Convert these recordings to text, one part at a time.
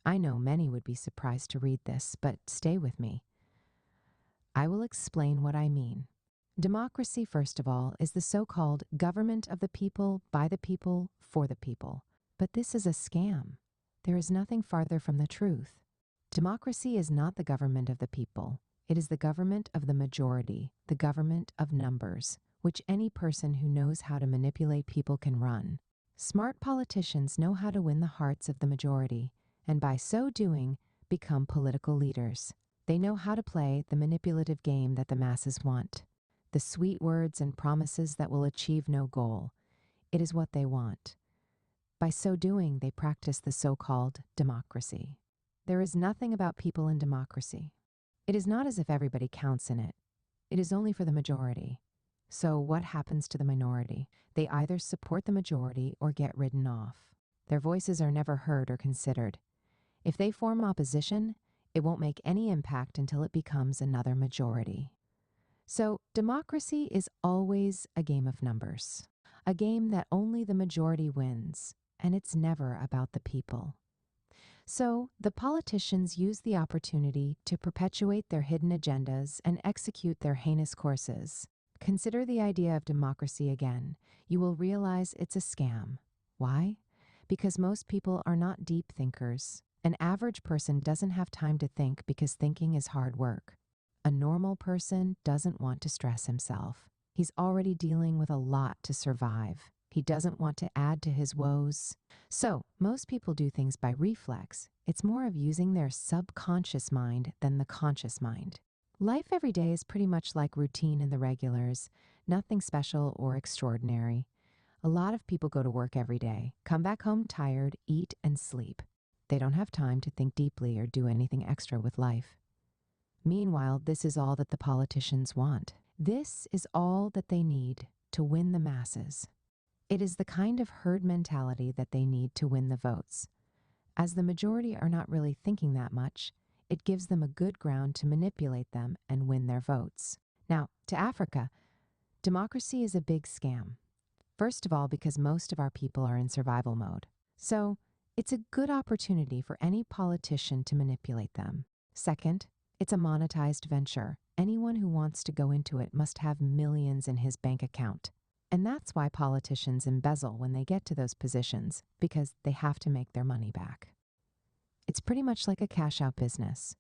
I know many would be surprised to read this, but stay with me. I will explain what I mean. Democracy, first of all, is the so-called government of the people, by the people, for the people. But this is a scam. There is nothing farther from the truth. Democracy is not the government of the people. It is the government of the majority, the government of numbers, which any person who knows how to manipulate people can run. Smart politicians know how to win the hearts of the majority, and by so doing, become political leaders. They know how to play the manipulative game that the masses want. The sweet words and promises that will achieve no goal. It is what they want. By so doing, they practice the so-called democracy. There is nothing about people in democracy. It is not as if everybody counts in it. It is only for the majority. So what happens to the minority? They either support the majority or get ridden off. Their voices are never heard or considered. If they form opposition, it won't make any impact until it becomes another majority. So democracy is always a game of numbers, a game that only the majority wins, and it's never about the people. So the politicians use the opportunity to perpetuate their hidden agendas and execute their heinous courses. Consider the idea of democracy again. You will realize it's a scam. Why? Because most people are not deep thinkers. An average person doesn't have time to think because thinking is hard work. A normal person doesn't want to stress himself. He's already dealing with a lot to survive. He doesn't want to add to his woes. So, most people do things by reflex. It's more of using their subconscious mind than the conscious mind. Life every day is pretty much like routine in the regulars, nothing special or extraordinary. A lot of people go to work every day, come back home tired, eat and sleep. They don't have time to think deeply or do anything extra with life. Meanwhile, this is all that the politicians want. This is all that they need to win the masses. It is the kind of herd mentality that they need to win the votes. As the majority are not really thinking that much, it gives them a good ground to manipulate them and win their votes. Now, to Africa, democracy is a big scam. First of all, because most of our people are in survival mode. So, it's a good opportunity for any politician to manipulate them. Second, it's a monetized venture. Anyone who wants to go into it must have millions in his bank account. And that's why politicians embezzle when they get to those positions, because they have to make their money back. It's pretty much like a cash-out business.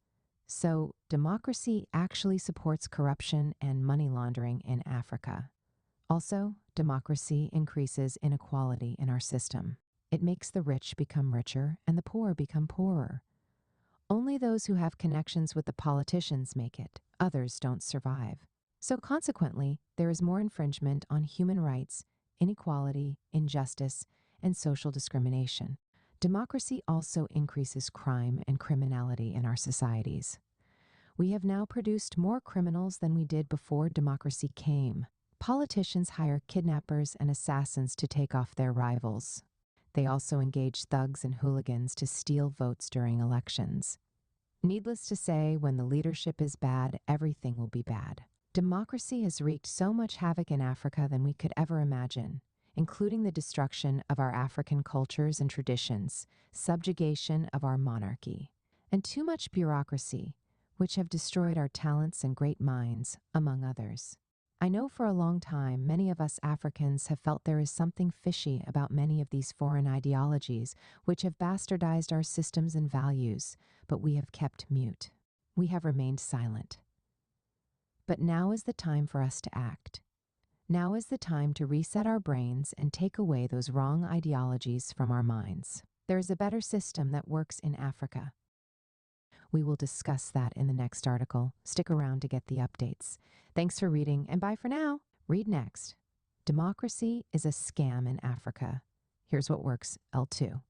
So, democracy actually supports corruption and money laundering in Africa. Also, democracy increases inequality in our system. It makes the rich become richer and the poor become poorer. Only those who have connections with the politicians make it. Others don't survive. So consequently, there is more infringement on human rights, inequality, injustice, and social discrimination. Democracy also increases crime and criminality in our societies. We have now produced more criminals than we did before democracy came. Politicians hire kidnappers and assassins to take off their rivals. They also engage thugs and hooligans to steal votes during elections. Needless to say, when the leadership is bad, everything will be bad. Democracy has wreaked so much havoc in Africa than we could ever imagine, including the destruction of our African cultures and traditions, subjugation of our monarchy, and too much bureaucracy, which have destroyed our talents and great minds, among others. I know for a long time many of us Africans have felt there is something fishy about many of these foreign ideologies which have bastardized our systems and values, but we have kept mute. We have remained silent. But now is the time for us to act. Now is the time to reset our brains and take away those wrong ideologies from our minds. There is a better system that works in Africa. We will discuss that in the next article. Stick around to get the updates. Thanks for reading, and bye for now. Read next. Democracy is a scam in Africa. Here's what works, L2.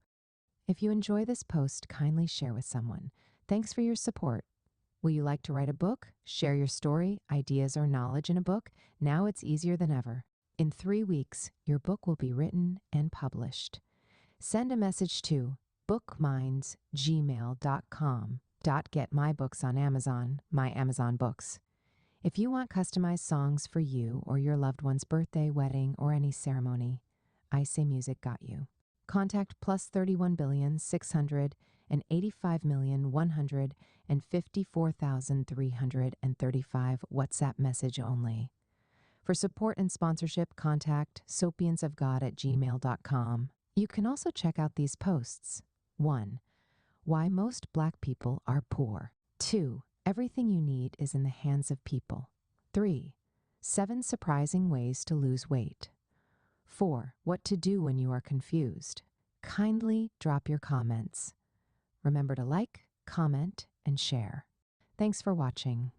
If you enjoy this post, kindly share with someone. Thanks for your support. Will you like to write a book? Share your story, ideas, or knowledge in a book? Now it's easier than ever. In 3 weeks, your book will be written and published. Send a message to bookminds@gmail.com. Get my books on Amazon, my Amazon books. If you want customized songs for you or your loved one's birthday, wedding, or any ceremony, I Say Music got you. Contact +31 billion 600 and 85,154,335 WhatsApp message only. For support and sponsorship, contact soapiansofgod@gmail.com. You can also check out these posts. 1. Why most Black people are poor. 2. Everything you need is in the hands of people. 3. 7 surprising ways to lose weight. 4. What to do when you are confused. Kindly drop your comments. Remember to like, comment, and share. Thanks for watching.